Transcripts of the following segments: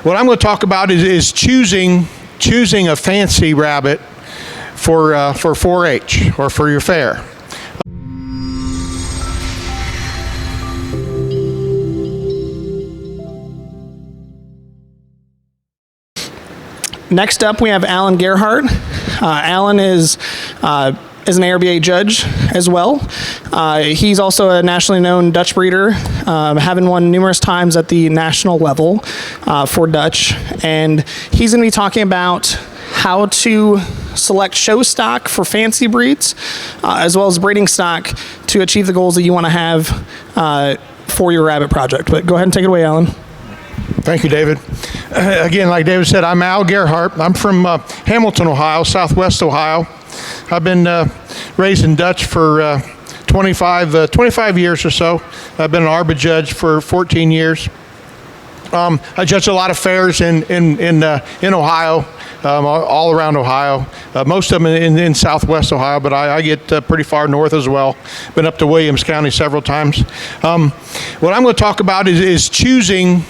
What I'm going to talk about is choosing a fancy rabbit for 4-H or for your fair. Next up, we have Allan Gerhart. Allan is an ARBA judge as well. He's also a nationally known Dutch breeder, having won numerous times at the national level for Dutch. And he's going to be talking about how to select show stock for fancy breeds, as well as breeding stock to achieve the goals that you want to have for your rabbit project. But go ahead and take it away, Allan. Thank you, David. Again, like David said, I'm Al Gerhart. I'm from Hamilton, Ohio, Southwest Ohio. I've been raising Dutch for 25 years or so. I've been an ARBA judge for 14 years. I judge a lot of fairs in Ohio, all around Ohio. Most of them in Southwest Ohio, but I get pretty far north as well. Been up to Williams County several times. What I'm going to talk about is choosing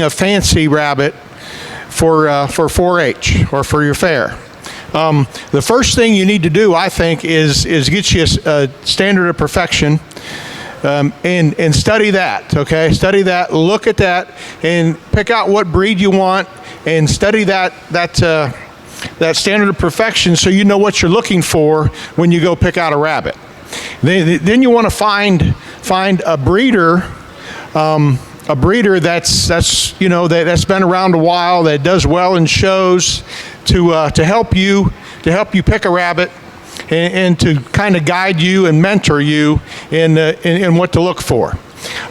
a fancy rabbit for 4-H or for your fair. The first thing you need to do, I think, is get you a standard of perfection and study that. Okay, study that, look at that, and pick out what breed you want, and study that standard of perfection so you know what you're looking for when you go pick out a rabbit. Then you want to find a breeder. A breeder that's been around a while, that does well in shows, to help you pick a rabbit and to kind of guide you and mentor you in what to look for.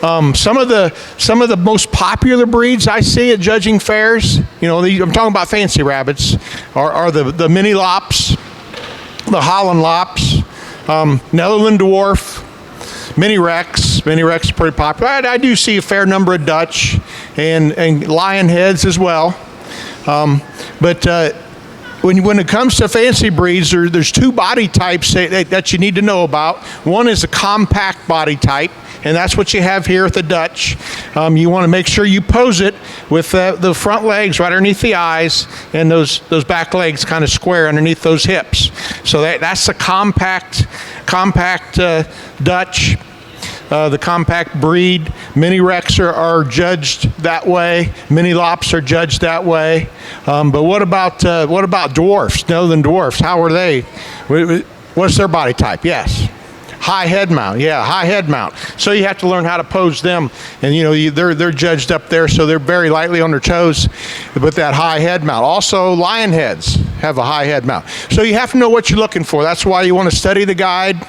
Some of the most popular breeds I see at judging fairs, I'm talking about fancy rabbits, are the mini lops, the Holland lops, Netherland dwarf, Mini Rex. Mini Rex is pretty popular. I do see a fair number of Dutch and lion heads as well. But when it comes to fancy breeds, there's two body types that you need to know about. One is a compact body type, and that's what you have here at the Dutch. You want to make sure you pose it with the front legs right underneath the eyes, and those back legs kind of square underneath those hips. So that's the compact Dutch. The compact breed. Mini Rex are judged that way. Mini Lops are judged that way. But what about dwarfs? Netherland dwarfs? How are they? What's their body type? Yes. High head mount, high head mount. So you have to learn how to pose them, and they're judged up there, so they're very lightly on their toes with that high head mount. Also, lion heads have a high head mount. So you have to know what you're looking for. That's why you want to study the guide,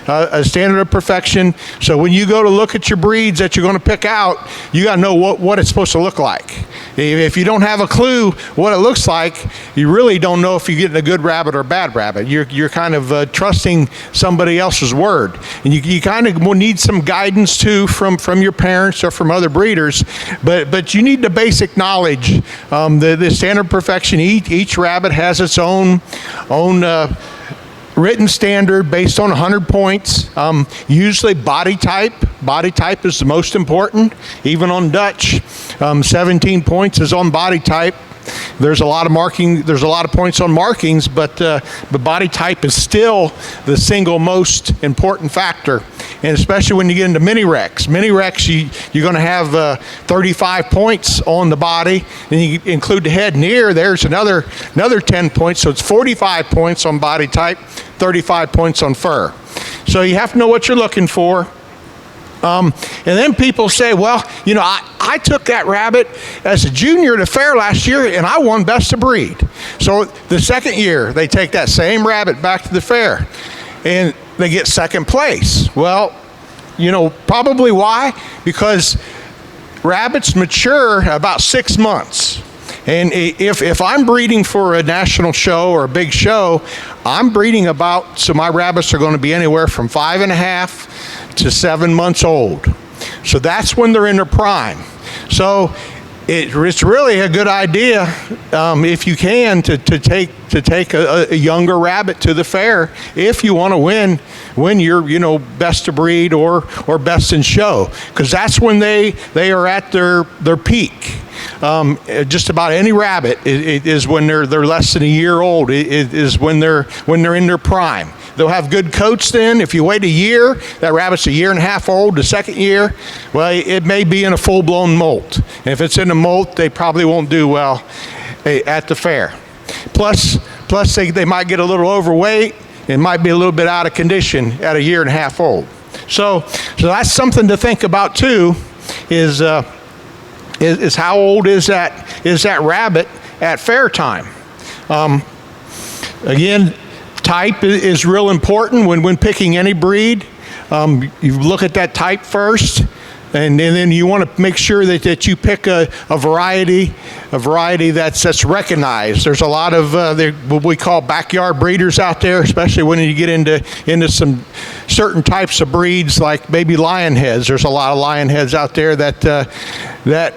a standard of perfection. So when you go to look at your breeds that you're going to pick out, you got to know what it's supposed to look like. If you don't have a clue what it looks like, you really don't know if you're getting a good rabbit or a bad rabbit. You're kind of trusting somebody else's word. And you kind of will need some guidance too from your parents or from other breeders, but you need the basic knowledge. The standard of perfection, each rabbit has its own written standard based on 100 points. Usually body type is the most important. Even on Dutch, 17 points is on body type. There's a lot of points on markings, but body type is still the single most important factor. And especially when you get into Mini Rex. Mini Rex, you're going to have 35 points on the body. Then you include the head and ear, there's another 10 points. So it's 45 points on body type, 35 points on fur. So you have to know what you're looking for. And then people say, well, I took that rabbit as a junior at a fair last year and I won best of breed. So the second year they take that same rabbit back to the fair and they get second place. Well, probably why? Because rabbits mature about 6 months. And if I'm breeding for a national show or a big show, I'm breeding so my rabbits are going to be anywhere from 5.5 to 7 months old. So that's when they're in their prime. So it's really a good idea, if you can, to take to take a younger rabbit to the fair if you want to win your best of breed or best in show, because that's when they are at their peak. Just about any rabbit it is when they're less than a year old. It is when they're in their prime. They'll have good coats then. If you wait a year, that rabbit's a year and a half old. The second year, well, it may be in a full-blown molt. And if it's in a molt, they probably won't do well at the fair. Plus they might get a little overweight and might be a little bit out of condition at a year and a half old. So that's something to think about too. Is how old is that rabbit at fair time? Again, type is real important when picking any breed. You look at that type first, and then you want to make sure that you pick a variety that's recognized. There's a lot of what we call backyard breeders out there, especially when you get into some certain types of breeds like baby lion heads. There's a lot of lion heads out there that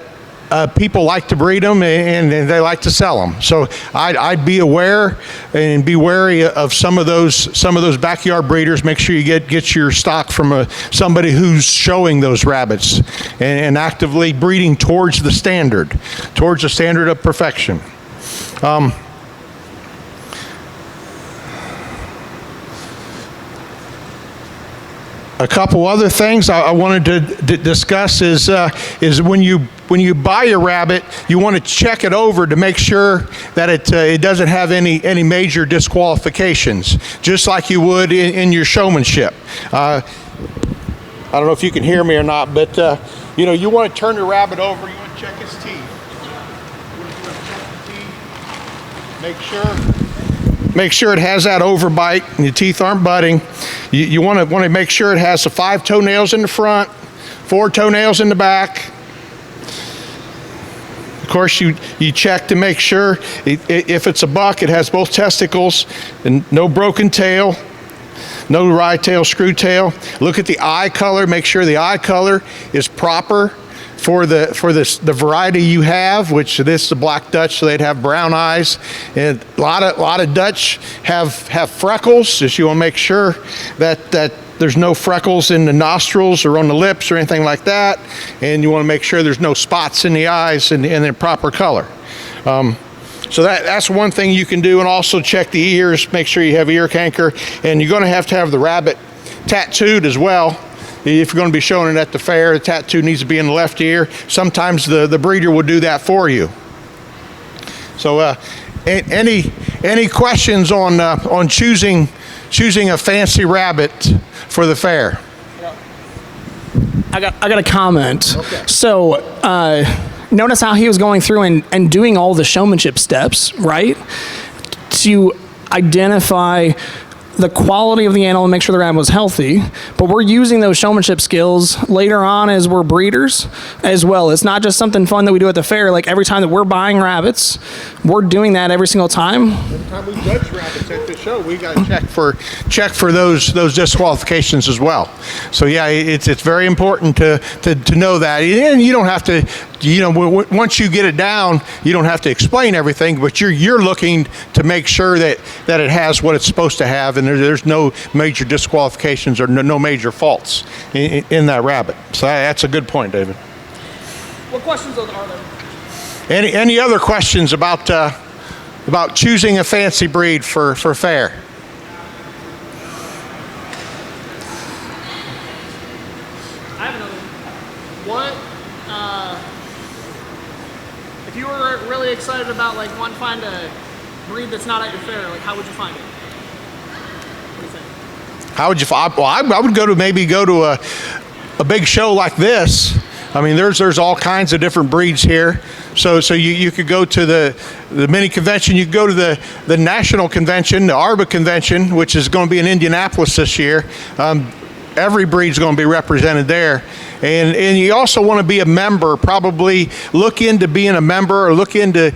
people like to breed them and they like to sell them. So I'd be aware and be wary of some of those backyard breeders. Make sure you get your stock from somebody who's showing those rabbits and actively breeding towards the standard of perfection. A couple other things I wanted to discuss is when you buy a rabbit, you want to check it over to make sure that it doesn't have any major disqualifications, just like you would in your showmanship. I don't know if you can hear me or not, but you want to turn the rabbit over. You want to check his teeth. You want to check the teeth. Make sure it has that overbite and the teeth aren't budding. You want to make sure it has the 5 toenails in the front, 4 toenails in the back. Of course, you check to make sure if it's a buck, it has both testicles and no broken tail, no wry tail, screw tail. Look at the eye color. Make sure the eye color is proper for the variety you have, which this is a black Dutch, so they'd have brown eyes. And a lot of Dutch have freckles, so you want to make sure that there's no freckles in the nostrils or on the lips or anything like that. And you want to make sure there's no spots in the eyes and in proper color. So that's one thing you can do, and also check the ears, make sure you have ear canker, and you're going to have the rabbit tattooed as well. If you're going to be showing it at the fair, the tattoo needs to be in the left ear. Sometimes the breeder will do that for you. So any questions on choosing a fancy rabbit for the fair? I got a comment. Okay. So notice how he was going through and doing all the showmanship steps, right? To identify the quality of the animal and make sure the rabbit was healthy, but we're using those showmanship skills later on as we're breeders as well. It's not just something fun that we do at the fair. Like every time that we're buying rabbits, we're doing that every single time. Every time we judge rabbits at the show, we got to check for those disqualifications as well. So yeah, it's very important to know that, and you don't have to. Once you get it down, you don't have to explain everything, but you're looking to make sure that it has what it's supposed to have, and there's no major disqualifications or no major faults in that rabbit. So that's a good point, David. What questions are there? Any other questions about choosing a fancy breed for fair? I have another one. If you were really excited about wanting to find a breed that's not at your fair, how would you find it? What do you think? How would you find? Well, I would go to a big show like this. I mean, there's all kinds of different breeds here. So you could go to the mini convention. You could go to the national convention, the ARBA convention, which is going to be in Indianapolis this year. Every breed's going to be represented there. And you also want to be a member, probably look into being a member or look into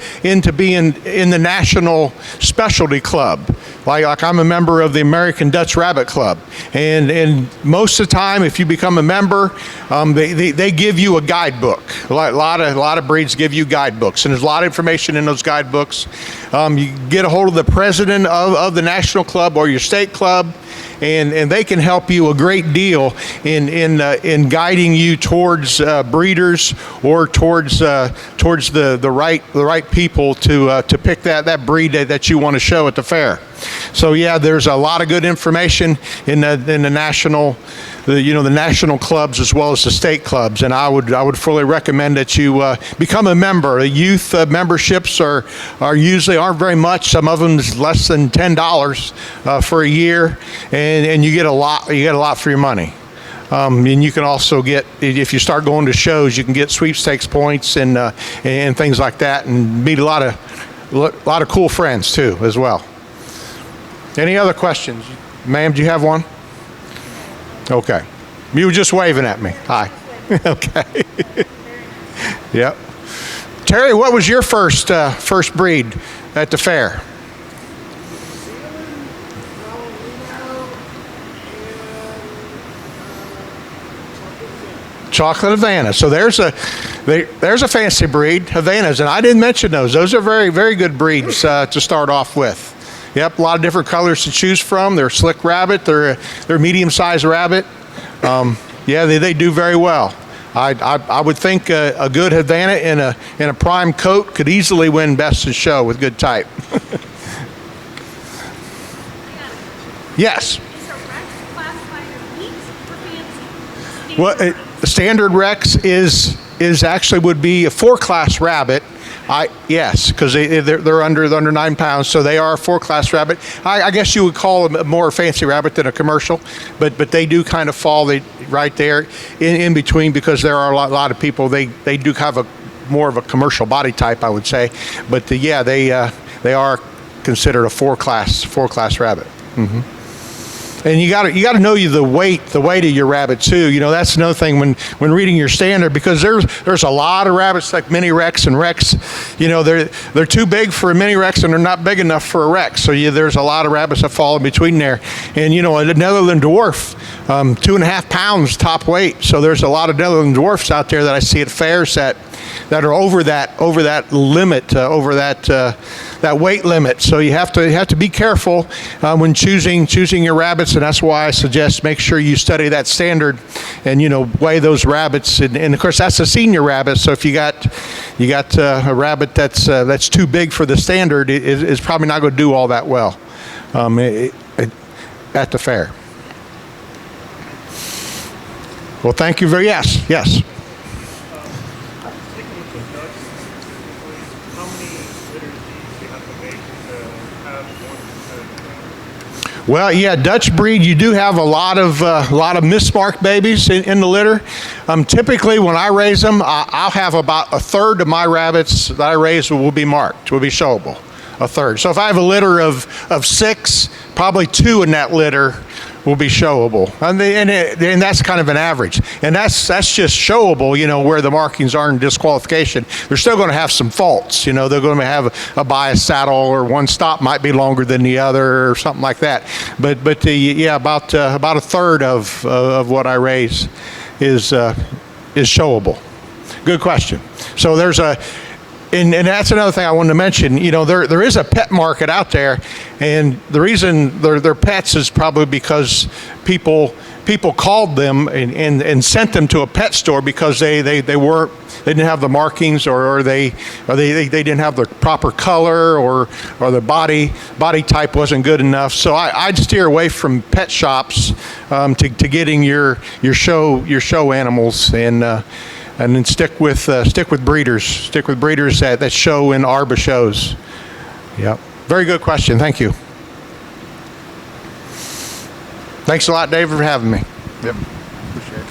being in the National Specialty Club. Like I'm a member of the American Dutch Rabbit Club, and most of the time, if you become a member, they give you a guidebook. A lot of breeds give you guidebooks, and there's a lot of information in those guidebooks. You get a hold of the president of the national club or your state club, and they can help you a great deal in guiding you towards breeders or towards the right people to pick that breed that you want to show at the fair. So yeah, there's a lot of good information in the national, the national clubs as well as the state clubs, and I would fully recommend that you become a member. The youth memberships are usually aren't very much. Some of them is less than $10 for a year, and you get a lot. You get a lot for your money. And you can also get, if you start going to shows, you can get sweepstakes points and things like that, and meet a lot of cool friends too as well. Any other questions? Ma'am, do you have one? Okay. You were just waving at me. Hi. Okay. Yep. Terry, what was your first breed at the fair? Chocolate Havana. So there's a fancy breed, Havanas, and I didn't mention those. Those are very, very good breeds to start off with. Yep, a lot of different colors to choose from. They're slick rabbit. They're medium-sized rabbit. Yeah, they do very well. I would think a good Havana in a prime coat could easily win best in show with good type. Yes. Is a Rex classified as meat or fancy? Well, the standard Rex is actually would be a 4-class rabbit. Yes, because they're under 9 pounds, so they are a 4-class rabbit. I guess you would call them a more fancy rabbit than a commercial, but they do kind of fall right there in between, because there are a lot of people, they do have more of a commercial body type, I would say, but yeah, they are considered a 4-class rabbit. Mm-hmm. And you got to know the weight of your rabbit too. You know, that's another thing when reading your standard, because there's a lot of rabbits like mini Rex and Rex. You know, they're too big for a mini Rex and they're not big enough for a Rex. So there's a lot of rabbits that fall in between there. And you know, a Netherland dwarf, 2.5 pounds top weight. So there's a lot of Netherland dwarfs out there that I see at fairs that are over that limit, over that weight limit. So you have to be careful when choosing your rabbits, and that's why I suggest make sure you study that standard and weigh those rabbits. And of course that's a senior rabbit. So if you got a rabbit that's too big for the standard, it's probably not going to do all that well at the fair. Well, thank you very yes. Well, yeah, Dutch breed, you do have a lot of mismarked babies in the litter. Typically, when I raise them, I'll have about a third of my rabbits that I raise will be marked, will be showable, a third. So if I have a litter of 6, probably 2 in that litter will be showable, and that's kind of an average, and that's just showable, where the markings aren't in disqualification. They're still going to have some faults, they're going to have a biased saddle, or one stop might be longer than the other, or something like that. But about a third of what I raise is showable. Good question. So there's and that's another thing I wanted to mention. There is a pet market out there, and the reason they're pets is probably because people called them and sent them to a pet store because they didn't have the markings, or they didn't have the proper color, or the body type wasn't good enough. So I'd steer away from pet shops to getting your show animals, and then stick with breeders. Stick with breeders that show in ARBA shows. Yep. Very good question. Thank you. Thanks a lot, David, for having me. Yep. Appreciate it.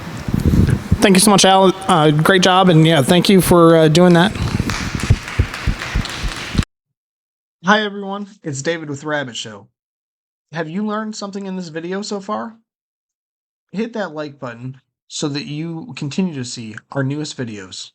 Thank you so much, Al. Great job, and yeah, thank you for doing that. Hi, everyone. It's David with Rabbit Show. Have you learned something in this video so far? Hit that like button so that you continue to see our newest videos.